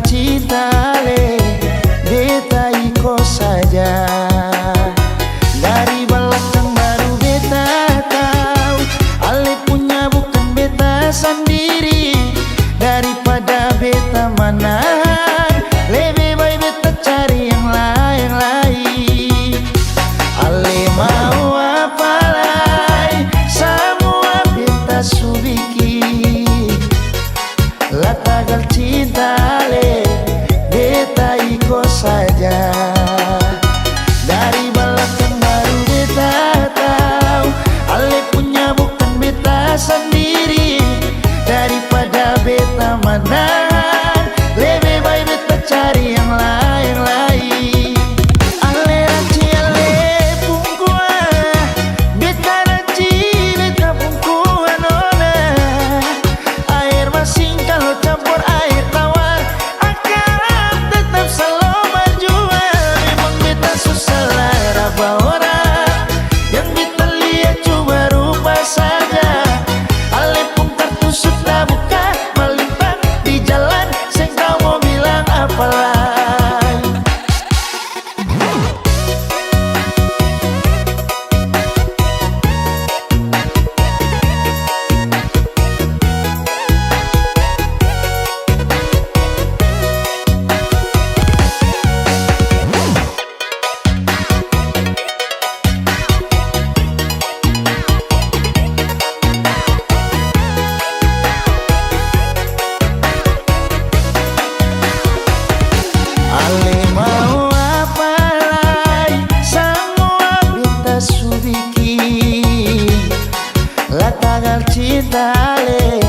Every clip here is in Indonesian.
cinta le beta iko saja. Dari belakang baru beta tahu ale punya bukan beta sendiri. Daripada beta menahan, lebih baik beta cari yang lain. Ale mau apa lagi, semua beta subiki. La tagal cinta le beta iko saja. Dari belakang baru beta tahu ale punya bukan beta sendiri. Daripada beta menahan, lebih baik beta cari yang lain. Ale ranci ale pungkua, beta ranci beta pungkua nona. Air masin kalau campur air tawar akan tetap selalu berjuang. Memang beta susah lara orang, yang beta lihat cuma rupa saja. Ale pun kartu sudah buka, melintang di jalan, seng kau mau bilang apa lagi. Ale mau apa lagi, semua beta subiki. La tagal cinta le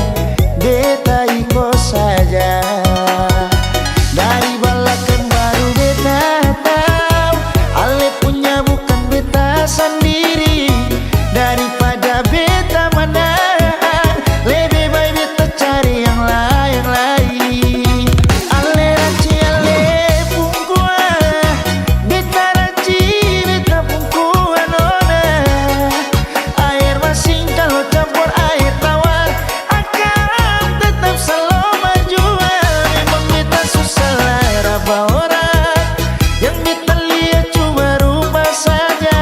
beta iko saja. Dari belakang baru beta tahu ale punya bukan beta sendiri. Daripada beta menahan, lebih baik beta cari yang lain. Ale ranci ale pungkua, beta ranci beta pungkua nona. Air masin kalau campur air tawar akan tetap selalu berjuang. Memang beta susah lara orang, yang beta lihat cuma rupa saja.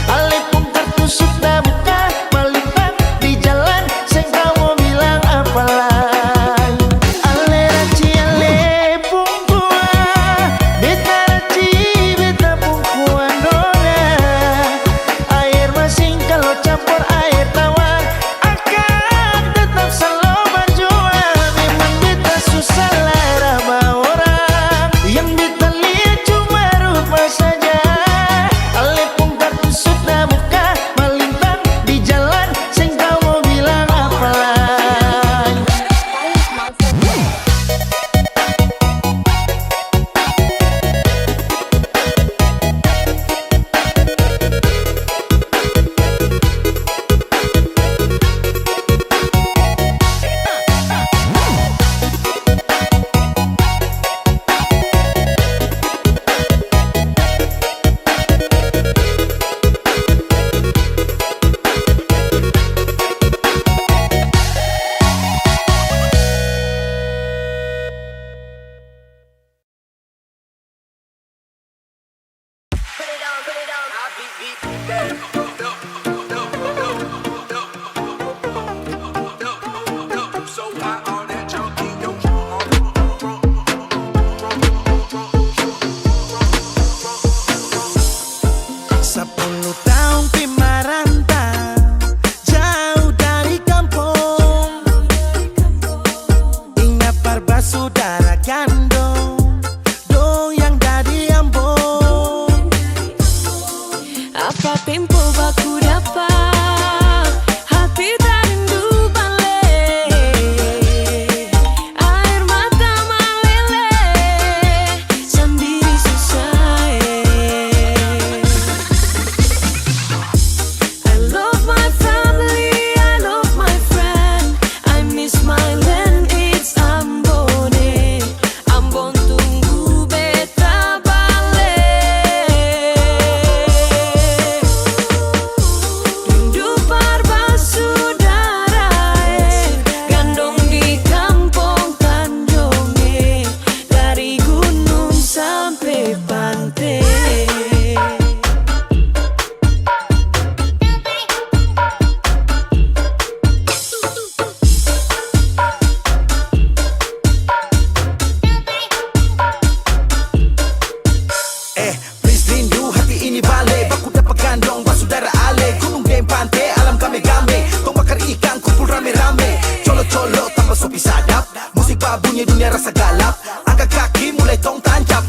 Ale pun kartu sudah buka, melintang di jalan, seng kau mau bilang apa lagi. Ale ranci ale pungkua, beta ranci beta pungkua nona. Air masin kalau campur air tawar akan tetap selalu berjuang. Memang beta susah lara orang, yang beta lihat cuma rupa saja. Ale pun kartu sudah buka, melintang di jalan, seng kau mau bilang apa lagi.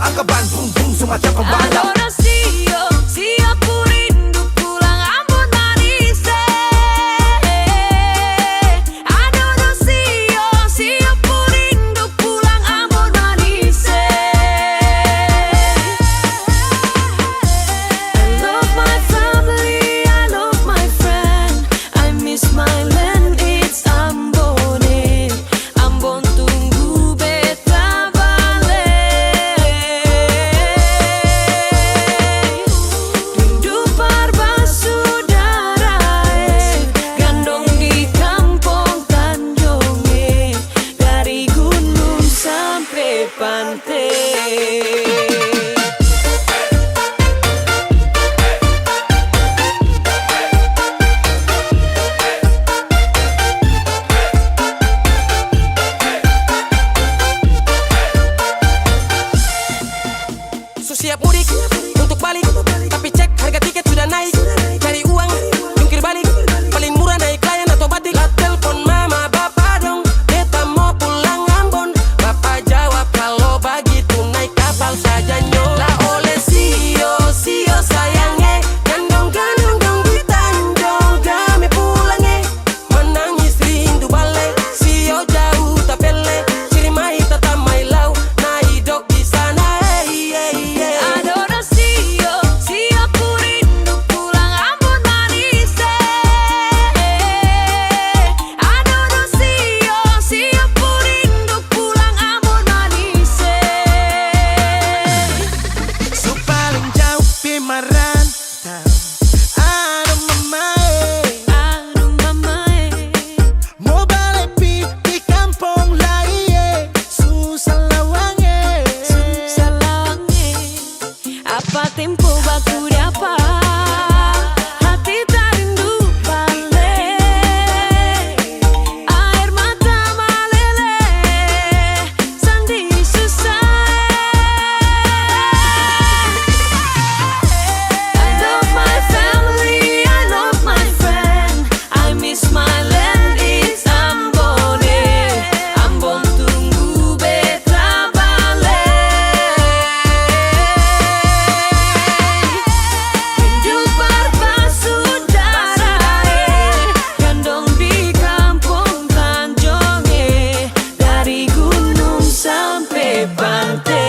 angka ban bung bung semacam pembalap. Adorasio, siapa rindu pulang Ambon manis. Adorasio, siapa rindu pulang Ambon manis. I love my family, I love my friend. I miss my land, it's Ambon. Ambon tunggu beta balik. Rindu parbasaudara, gandong di kampung Tanjung, dari gunung sampai pantai. So siap mudik untuk balik, tapi cek harga tiket sudah naik. Cari uang, jungkir balik, paling murah naik layan atau batik. Lah telepon mama bapak dong, beta mau pulang Ambon. Bapak jawab kalau begitu naik kapal saja nyo. Lah oleh sio sayangnya, gandong dong di Tanjung kami pulangnya. Menangis rindu balik, sio jauh tak pele, ciri mai tata mai lau, na hidup di sana. Adorasio, siapa rindu pulang Ambon manis. Adorasio, siapa rindu pulang Ambon manis. So paling jauh pimarantau. Aduh mamae, mau balik di kampung lain. Susah lawange. Apa tempo baku dapat, hati tak rindu balik. Air mata meleleh, sandi susah. I love my family, I love my friend. I miss my land, it's Ambon. Ambon tunggu beta balik. Rindu parbasaudara, gandong di kampung Tanjung, dari gunung sampai pantai.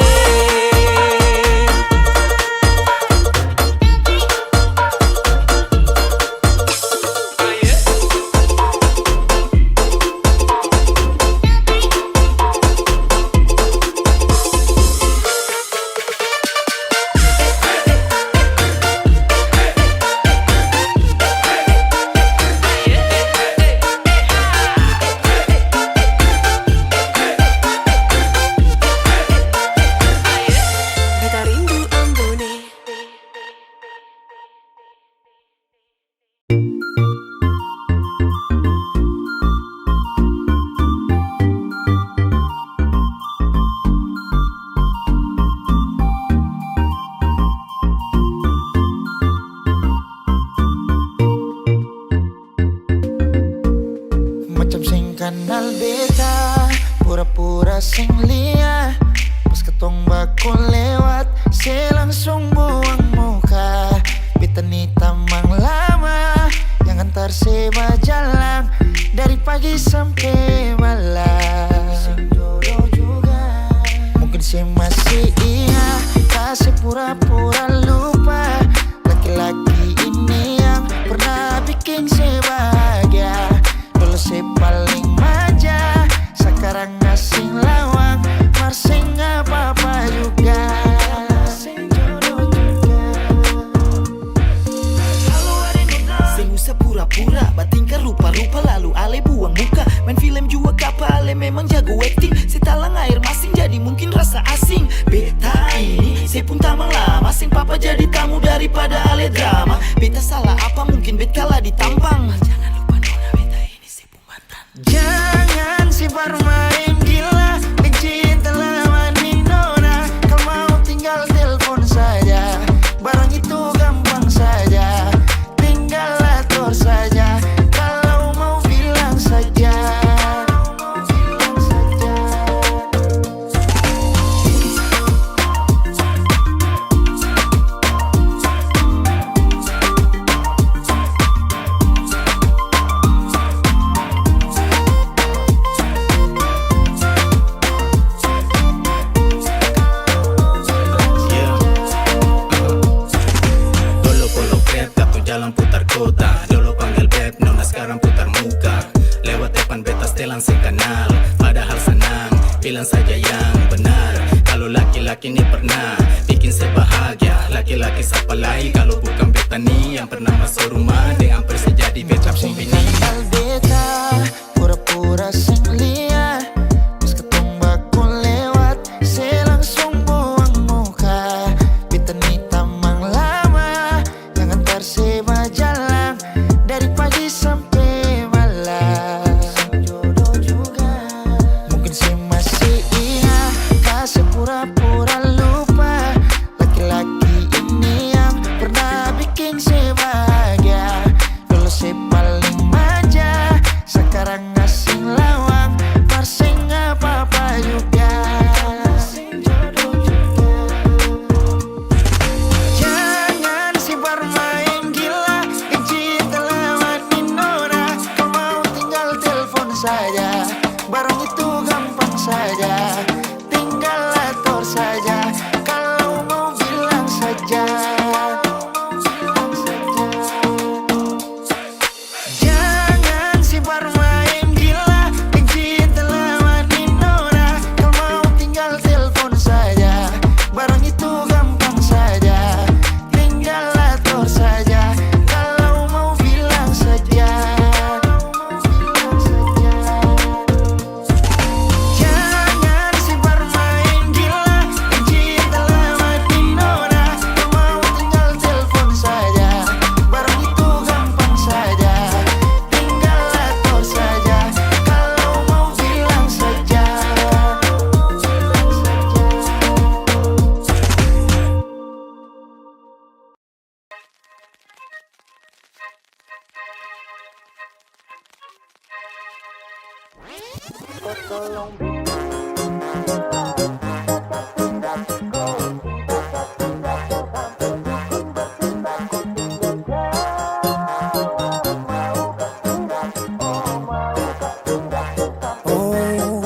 Beta rindu Ambon. Macam sing kenal beta, pura-pura sing lia. Pas ketong baku lewat, saya langsung buang muka. Beta ni tamang lama, yang antar seba jalan dari pagi sampai malam. Mungkin saya masih ingat, kasih pura-pura lupa. Laki-laki ini yang pernah bikin saya bahagia. Dulu saya paling manja, sekarang asing lawang, marsing apa-apa juga. Sing usah pura-pura, batingkah rupa-rupa lalu ale buang muka. Main film juga kapal, ale memang jago acting. Setalang air masing jadi mungkin rasa asing. Beta ini, saya pun tamang lama. Sing papa jadi tamu daripada ale drama. Beta salah apa mungkin bet kalah ditampang. Jangan lupa nona beta ini saya pun mantan. Jangan si bermain gila, cinta lama ni nona. Kau mau tinggal telepon saja, barang itu gampang saja. Tinggal atur saja, kalau mau bilang saja. laki-laki ni pernah bikin saya bahagia. Laki-laki siapa lagi kalau bukan beta ni yang pernah masuk rumah dengan persi jadi beta pun bini. Kenal beta, pura-pura sing liat. Pas ketong baku lewat, saya langsung buang muka. Beta ni tamang lama, yang antar saya berjalan dari pagi sampai malam. Jodoh juga, mungkin saya masih ingat, kasih pura-pura lupa. Laki-laki ini yang pernah bikin saya bahagia. Dulu saya paling manja, sekarang asing lawang, parsing apa-apa juga. Jodoh juga. Jangan si bermain gila, cinta lawan Nora. Kau mau tinggal telepon saja, barang itu gampang saja. Tinggal atur saja, kalau mau bilang saja. Jangan si bermain gila, cinta lawan Nora. Kau mau tinggal telepon saja, barang itu gampang saja. Tinggal atur saja, kalau mau bilang saja. Jangan si bermain gila, cinta lawan Nora. Kau mau tinggal telepon saja, barang itu gampang saja. Tinggal atur saja, kalau mau bilang saja. Oh,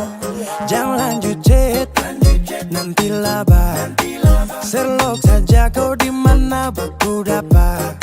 jangan lanjut chat, nanti labar. Serlok saja kau di mana baku dapat.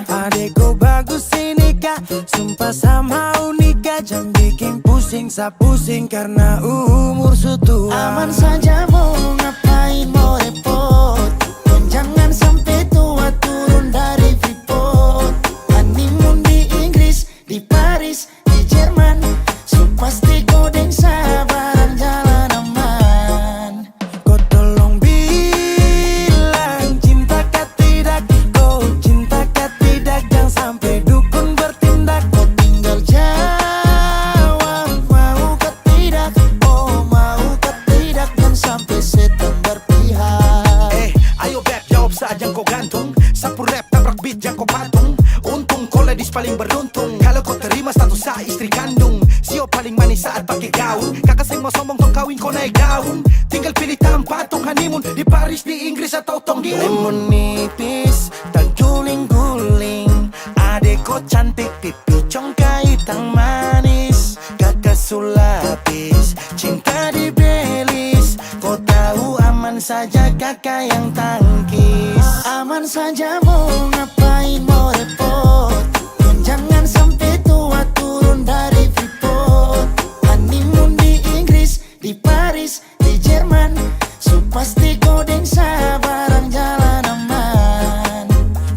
Adekku bagus ini kak, sumpah sama unika. Jangan bikin pusing, pusing karena umur sutua. Aman saja mau ngapain mau repot, dan jangan sampai tua turun dari Freeport. Honeymoon di Inggris, di Paris, di Jerman, so pasti kau deng sabaran jalan aman. Kau tolong bilang cinta kah tidak, kau cinta kah tidak. Jangan sampai dukun bertindak. Kau tinggal jawab mau kah tidak, oh mau kah tidak. Jangan sampai setan berpihak. Ayo beb jawab saja kau gantung. Sapu rap tabrak beat yang kau patung. Untung kau ladies paling beruntung, kalau kau terima status sa istri kandung. Sio paling manis saat pakai gaun. Kakak saya mau sombong tong kawin kau naik daun. Tinggal pilih tempat tong honeymoon di Paris, di Inggris atau tong di Lemon nipis, tak guling-guling. Adek kau cantik, pipi congkai tang manis. Kakak sulapis, cinta di belis. Kau tahu aman saja kakak yang tangkis. Aman saja mau ngapain mau repot, dan jangan sampai tua turun dari Freeport. Honeymoon di Inggris, di Paris, di Jerman, so pasti kau deng sabaran jalan aman.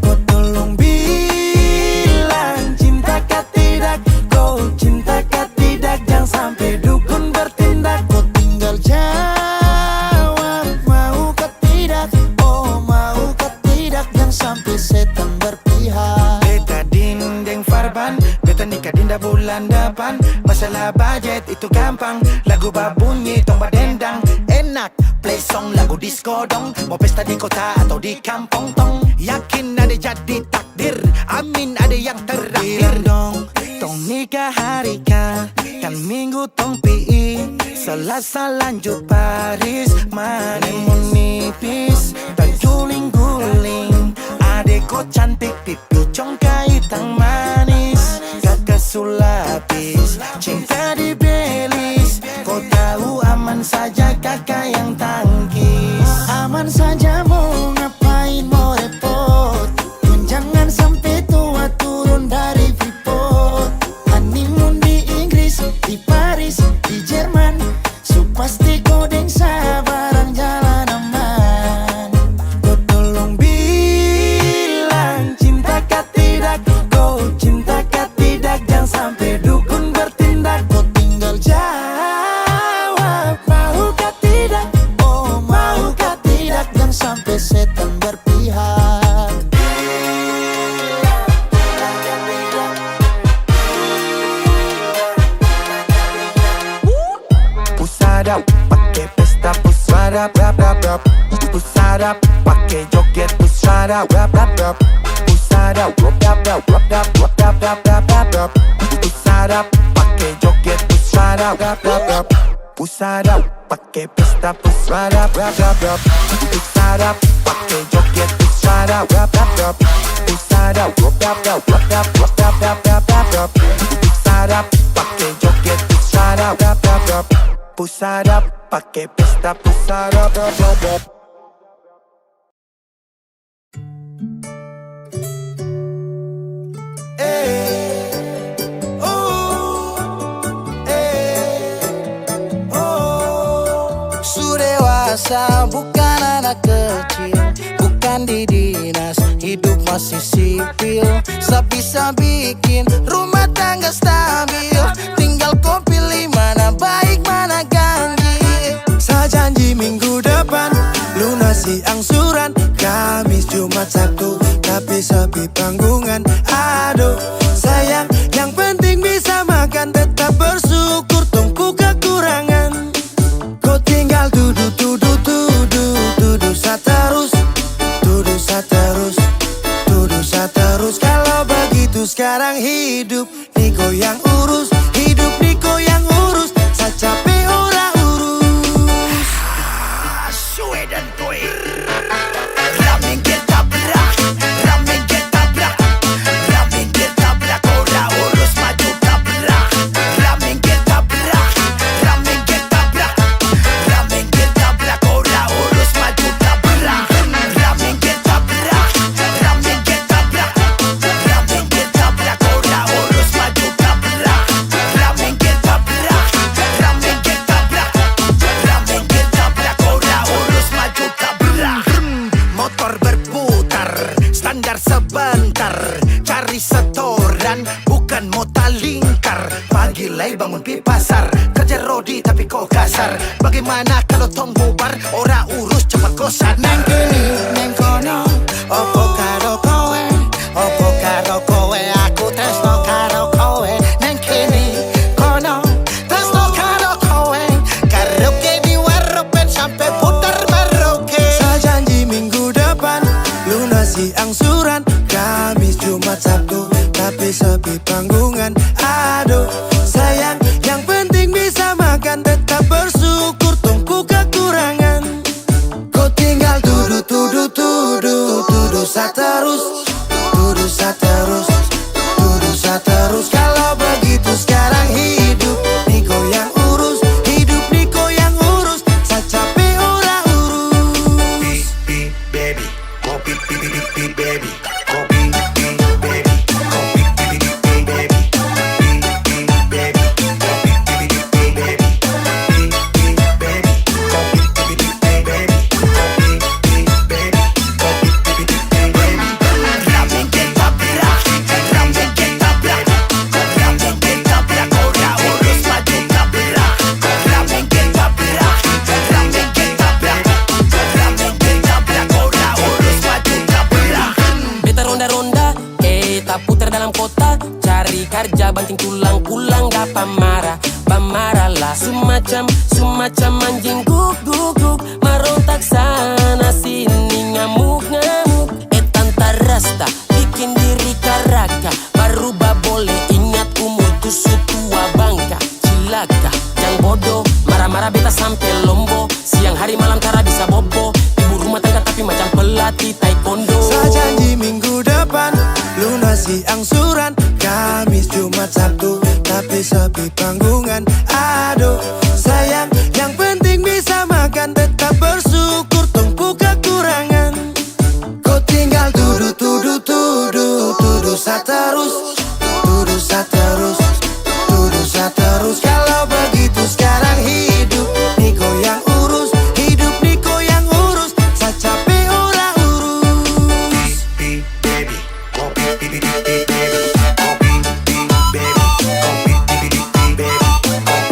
Kau tolong bilang cinta kah tidak, kau cinta kah tidak. Jangan sampai dukun bertindak. Kau tinggal jawab mau kah tidak, oh mau kah tidak. Jangan sampai setan berpihak. Beta dinding farban, beta nikah dinda bulan depan. Masalah budget itu gampang, lagu babunyi tong badendang. Enak, play song lagu disco dong. Mau pesta di kota atau di kampung tong. Yakin ada jadi takdir, amin ada yang terakhir. Bilang dong, tong nikah hari kah, kan minggu tong PI. Selasa lanjut Paris, Lemon nipis, tak guling-guling. Adek kau cantik, pipi congkai tang manis. Kakak sulapis, cinta di belis. Kau tahu aman saja kakak yang tangkis. Aman saja mau ngapain mau repot, dan jangan sampai tua turun dari Freeport. Honeymoon di Inggris, di Paris, di Jerman, so pasti kau deng sabaran jalan aman. sebagai setan berpihak. Pusada, pakai pesta pusada, rap rap rap. Pusada, pakai joget pusada, rap rap rap. Pusada, rap rap rap rap rap rap rap rap rap rap. Pusada, pakai joget pusada, rap rap rap. Pusada, pakai pesta pusada, rap rap rap. Pusada, pakai joget pusada, rap rap rap. Pusada, rap rap rap rap rap rap rap rap rap rap. Pusada, pakai joget pusada, rap rap rap. Pusada, pakai pesta pusada, rap rap rap. Su dewasa bukan anak kecil, bukan di dinas, hidup masih sipil. Sebisa bikin rumah tangga stabil, tinggal kau pilih mana baik mana ganjil. Saya janji minggu depan lunasi angsuran, Kamis, Jumat, Sabtu, tapi sepi panggungan. Aduh sayang, yang penting bisa makan, tetap bersyukur tunggu kekurangan. Kau tinggal duduk saterus, duduk saterus, duduk saterus. Kalau begitu sekarang hidup Niko yang urus, hidup Niko yang urus. Saya capek ora urus. Suwe dan Toy Ramen kita berak, ramen kita berak, ramen kita berak. Ora urus maju tabrak. Ramen kita berak, ramen kita berak, ramen kita berak. Ora urus maju tabrak. Ramen kita berak, ramen kita berak, ramen kita berak. Ora urus maju tabrak. Ramen kita berak, ramen kita berak, ramen kita berak. Ora urus maju tabrak. Motor berputar, standar sebentar, cari setoran, bukan mota lingkar. Pagi lay bangun pi pasar, kerja rodi tapi kok kasar. Bagaimana kalau tong bubar, ora urus cepat kosan. Neng kini, neng kono, opo karo kowe, opo karo kowe, aku tresno karo kowe. Neng kini, kono, tresno karo kowe, karaoke di waropen sampai putar Merauke. Saya janji minggu depan lunasi angsuran, Kamis, Jumat, Sabtu, tapi sepi panggungan. Aduh sayang, yang penting bisa makan, tetap bersyukur tunggu kekurangan. Kau tinggal duduk saterus, duduk saterus, duduk saterus. Kalau begitu sekarang hidup Niko yang urus, hidup Niko yang urus. Saya capek ora urus. Baby, kopi baby, kopi baby, kopi baby, ramen kita berak, ramen kita berak, ramen kita berak. Ora urus maju tabrak. Ramen kita berak, ramen kita berak, ramen kita berak. Ora urus maju tabrak. Beta ronda-ronda, tak putar dalam kota, cari kerja banting tulang pulang dapat marah, bamarah lah. Semacam anjing guk marontak sana sini ngamuk. Tanta rasta bikin diri karaka, baru boleh ingat umur tusu tua bangka. Cilaka, jangan bodoh, marah-marah beta sampai lombo. Siang hari malam tara bisa bobo, ibu rumah tangga tapi macam pelatih taekwondo. Saya janji minggu depan lunasi angsuran, Kamis, Jumat, Sabtu, tapi sepi panggungan. Aduh sayang, yang penting bisa makan, tetap bersyukur tunggu kekurangan. Kau tinggal duduk saterus, duduk saterus, duduk saterus. Kalau begitu sekarang hidup Niko yang urus, hidup Niko yang urus. Saya capek ora urus. Baby, kopi baby, kopi baby, kopi baby, kopi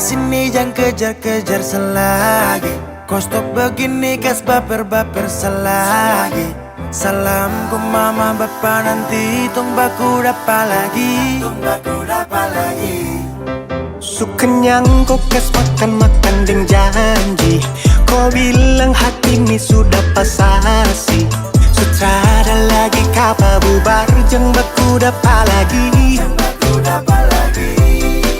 sini jangan kejar-kejar selagi. Kau stop begini kas baper-baper selagi. Salam ke mama bapa nanti tong baku dapat lagi. Su kenyang kau kas makan-makan deng janji. Kau bilang hati ini sudah pasasi. Sutrada lagi kapa bubar jeng baku dapat lagi.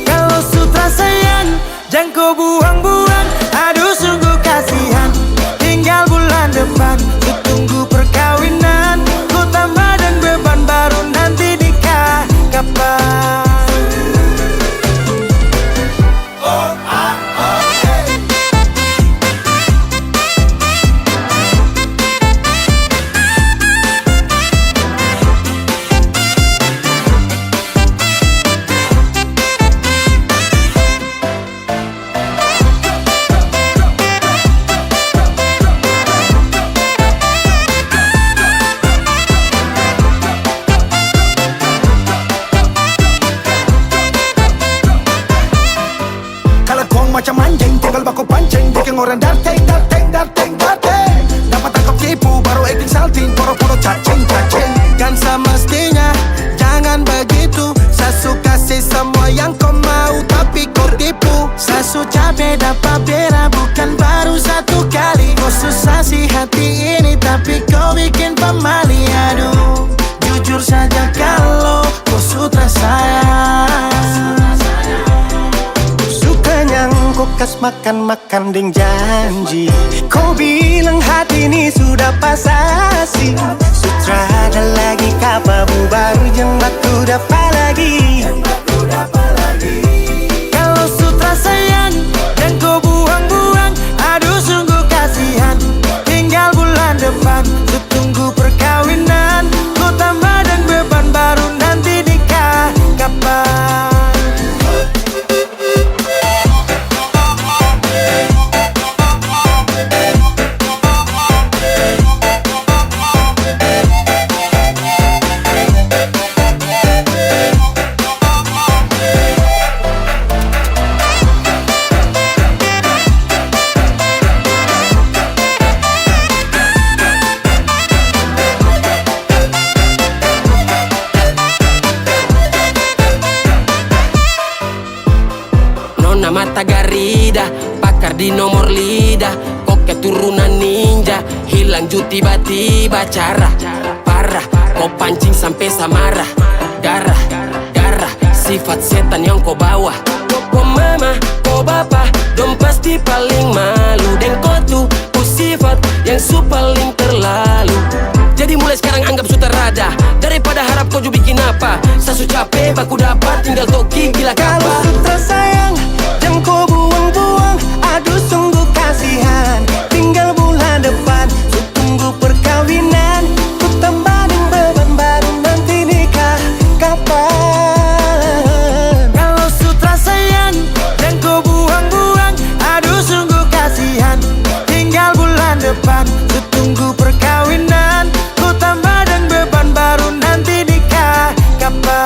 Kalau sutra sayang jangan kau buang-buang. Aduh sungguh kasihan. Tinggal bulan depan ku tunggu perkawinan. Ku tambah dan beban baru nanti nikah kapan? Macam anjing, tinggal baku pancing. Bikin orang darting. Dapat tangkap tipu, baru acting salting. Poro-poro cacing. Kan semestinya, jangan begitu. Saya suka sih semua yang kau mau, tapi kau tipu. Saya su capek dapat bera, bukan baru satu kali. Kau susah sih hati ini, tapi kau bikin pemali. Aduh, jujur saja kalau kau sutra sayang. Kau kas makan-makan deng janji. Kau bilang hati ini sudah pasasi. Sutrada lagi kapa bubar jeng baku dapat lagi. Kalau sutra sayang dan kau buang-buang. Aduh sungguh kasihan. Tinggal bulan depan ku tunggu perkawinan. Ku tambah dan beban baru nanti nikah kapan? Mata Garida, pakar di nomor lidah. Kok keturunan ninja, hilang ju tiba-tiba. Cara parah, kau pancing sampai samarah. Darah, sifat setan yang kau bawa. Kau mama, kau bapa, dong pasti paling malu. Dan kau tuh sifat yang su paling terlalu. Jadi mulai sekarang anggap sutarada. Daripada harap kau ju bikin apa. Saya su capek, baku dapat, tinggal toki gila kapa. Kalau sutra sayang jangan kau buang-buang. Aduh sungguh kasihan. Tinggal bulan depan ku tunggu perkawinan. Ku tambahin beban baru nanti nikah kapan? Kalau sutra sayang jangan kau buang-buang. Aduh sungguh kasihan. Tinggal bulan depan ku tunggu perkawinan. Ku tambah dan beban baru nanti nikah kapan?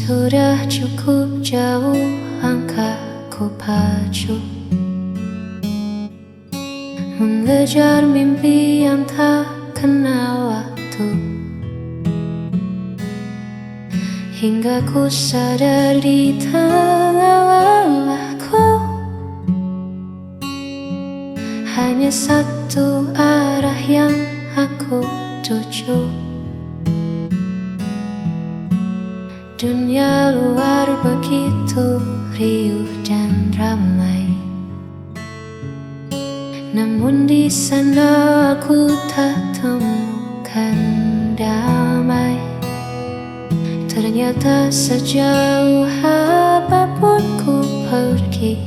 Sudah cukup jauh langkahku pacu mengejar mimpi yang tak kenal waktu. Hingga ku sadar di tengah lelahku hanya satu arah yang aku tuju. Dunia luar begitu riuh dan ramai, namun di sana aku tak temukan damai. Ternyata sejauh apapun ku pergi,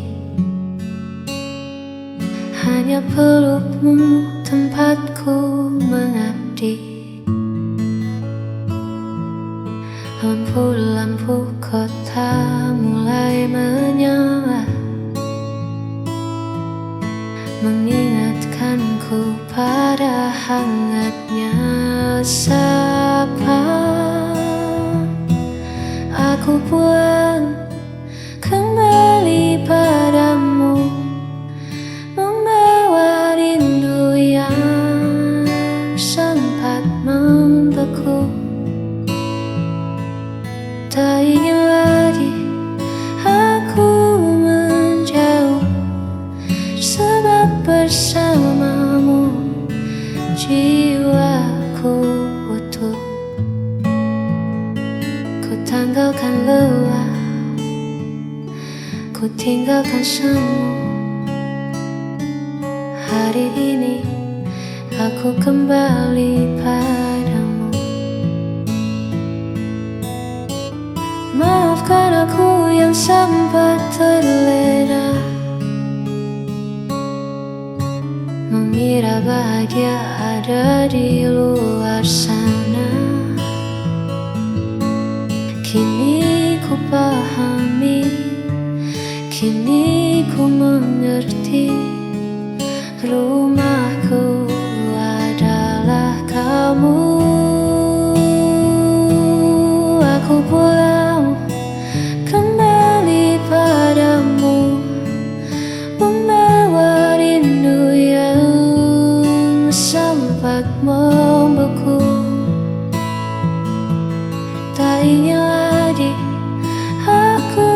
hanya pelukmu tempatku mengabdi. Lampu-lampu kota mulai menyala, mengingatkanku pada hangatnya sapa. Aku pulang kembali padamu, membawa rindu yang sempat membeku. Tak ingin lagi aku menjauh, sebab bersamamu jiwaku utuh. Ku tanggalkan lelah, ku tinggalkan semu. Hari ini aku kembali padamu. Maafkan aku yang sempat terlena, mengira bahagia ada di luar sana. Kini ku pahami, kini ku mengerti, rumahku adalah kamu. Aku pulang kembali padamu, membawa rindu yang sempat membeku. Tak ingin lagi aku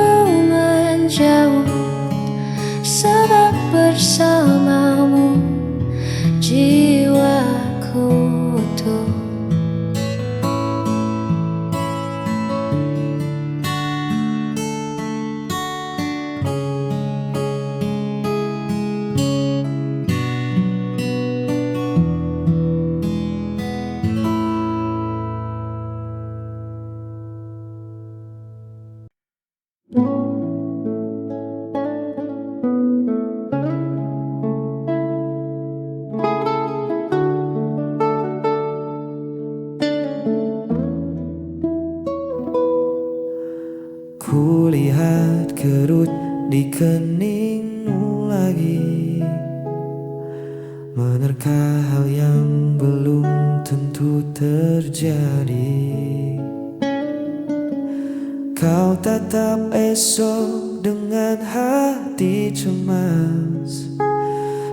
menjauh, sebab bersamamu jiwaku utuh. Kulihat kerut di keningmu lagi, menerka hal yang belum tentu terjadi. Kau tatap esok dengan hati cemas,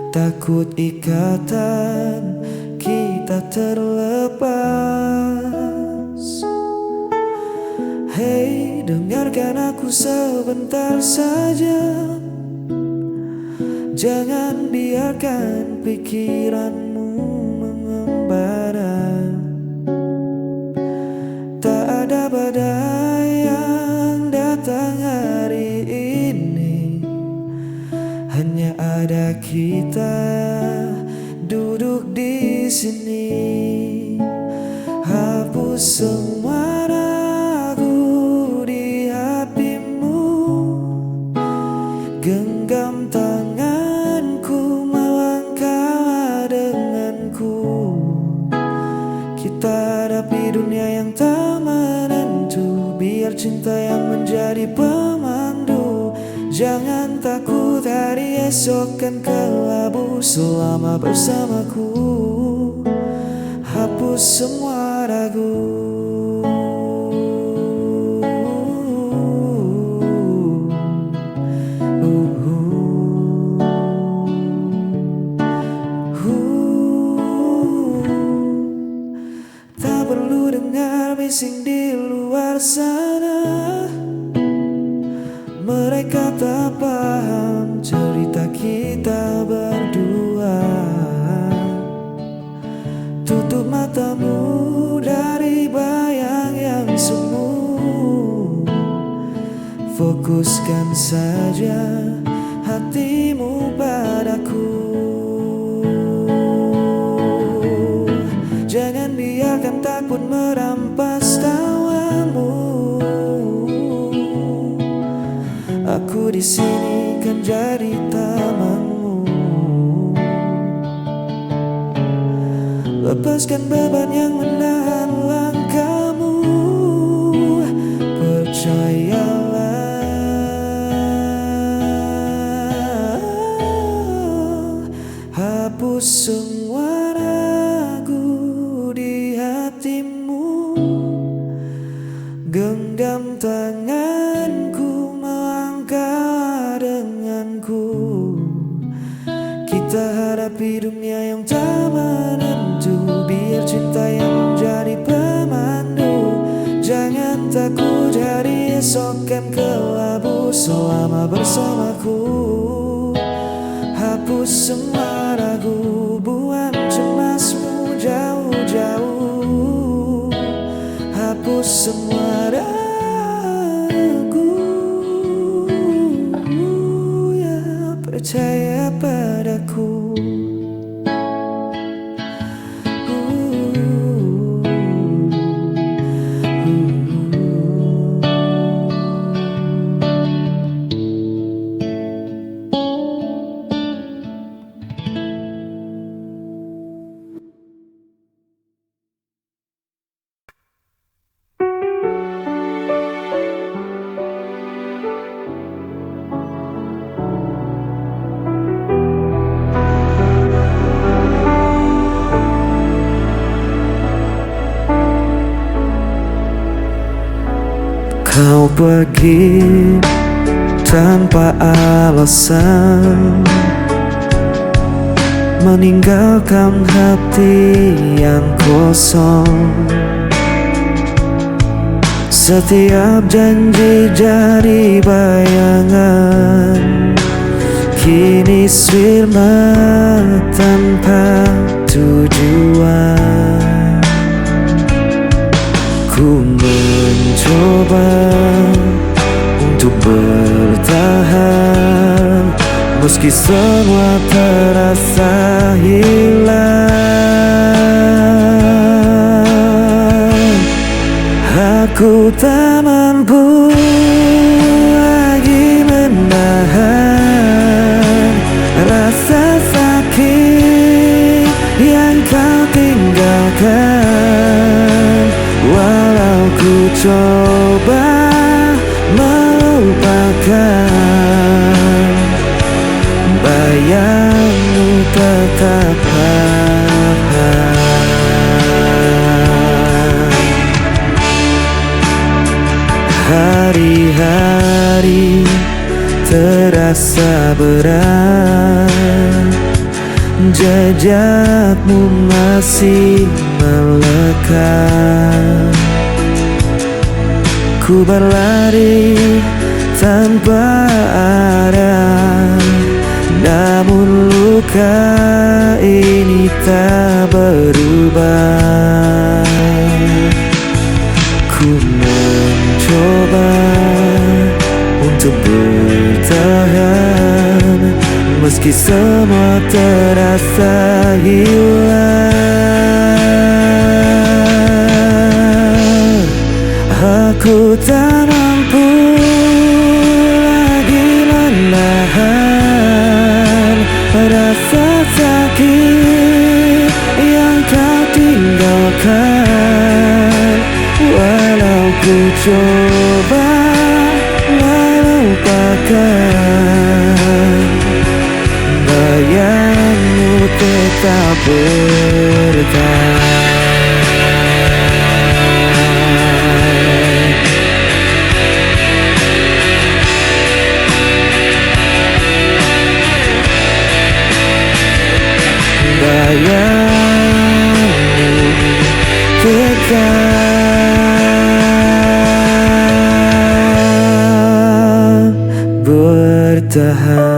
takut ikatan kita terlepas. Hey, dengarkan aku sebentar saja, jangan biarkan pikiranmu mengembara. Tak ada badai yang datang hari ini, hanya ada kita duduk di sini. Hapus semua ragu di hatimu, genggam tanganku, melangkah denganku. Kita hadapi dunia yang tak menentu, biar cinta yang menjadi pemandu. Jangan takut, hari esok kan kelabu selama bersamaku. Hapus semua ragu. Tak perlu dengar bising di luar sana, kita berdua. Tutup matamu dari bayang yang semu. Fokuskan saja hatimu padaku. Jangan biarkan takut merampas tawamu. Aku di sini kan jadi tamanmu. Lepaskan beban yang menahan langkahmu. Percayalah, hapus semua ragu di hatimu. Genggam tanganku, melangkah denganku. Kita hadapi dunia yang tak menentu. Biar cinta yang menjadi pemandu. Jangan takut hari esok kan kelabu selama bersamaku. Hapus semua ragu, buang cemasmu jauh-jauh. Hapus semua ragu, ya percaya padaku. Kau pergi tanpa alasan, meninggalkan hati yang kosong. Setiap janji jadi bayangan, kini sirna tanpa tujuan. Ku mencoba untuk bertahan, meski semua terasa hilang. Aku tak mampu lagi menahan rasa sakit yang kau tinggalkan. Walau ku coba melupakan, bayangmu tetap ada. Hari-hari terasa berat, jejakmu masih melekat. Ku berlari tanpa arah, namun luka ini tak berubah. Ku mencoba untuk bertahan, meski semua terasa hilang. Aku tak mampu lagi menahan rasa sakit yang kau tinggalkan. Walau ku coba melupakan, bayangmu tetap bertahan. Bayangmu tetap bertahan.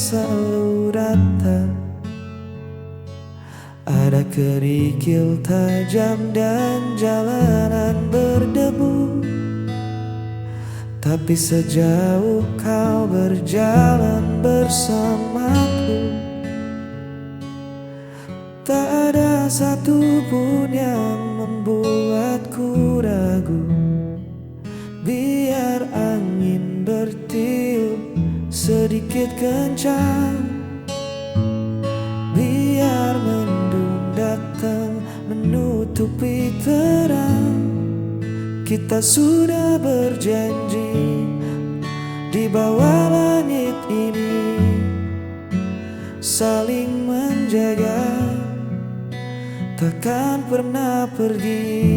selalu datang. Ada kerikil tajam dan jalanan berdebu, tapi sejauh kau berjalan bersamaku, tak ada satupun yang membuatku ragu. Biar angin bertiup sedikit kencang, biar mendung datang menutupi terang, kita sudah berjanji di bawah langit ini saling menjaga, takkan pernah pergi.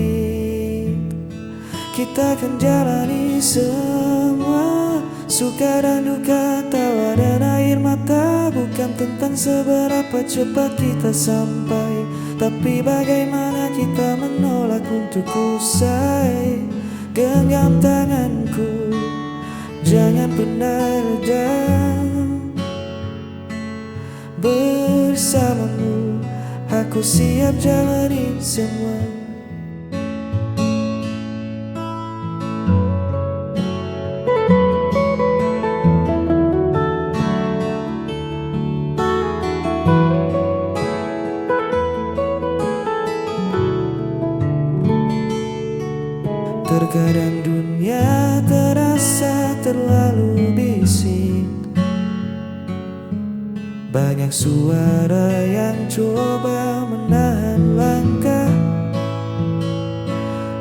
Kita akan jalani semua, suka dan duka, tawa dan air mata. Bukan tentang seberapa cepat kita sampai, tapi bagaimana kita menolak untuk usai. Genggam tanganku, jangan pernah reda. Bersamamu, aku siap jalani semua. Terkadang dunia terasa terlalu bising, banyak suara yang coba menahan langkah.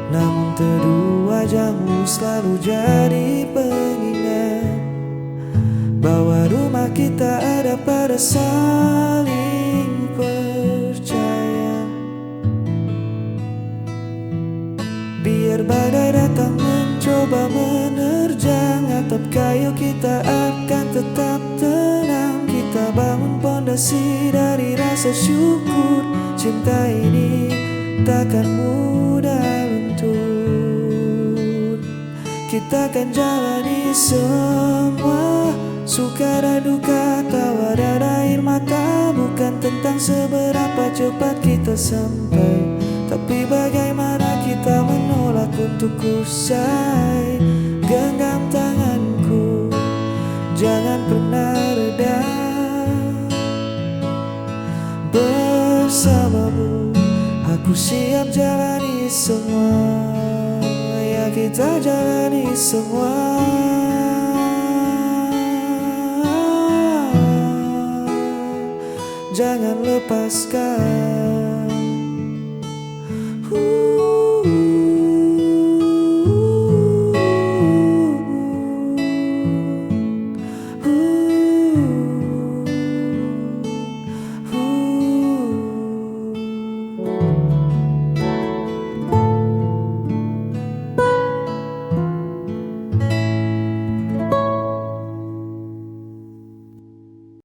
Namun teduh wajahmu selalu jadi pengingat bahwa rumah kita ada pada saling percaya. Biar badai datang mencoba menerjang atap kayu, kita akan tetap tenang. Kita bangun pondasi dari rasa syukur. Cinta ini takkan mudah luntur. Kita akan jalani semua, suka dan duka, tawa dan air mata. Bukan tentang seberapa cepat kita sampai, tapi bagaimana kita menolak untuk usai. Genggam tanganku, jangan pernah reda. Bersamamu, aku siap jalani semua. Ya kita jalani semua. Jangan lepaskan.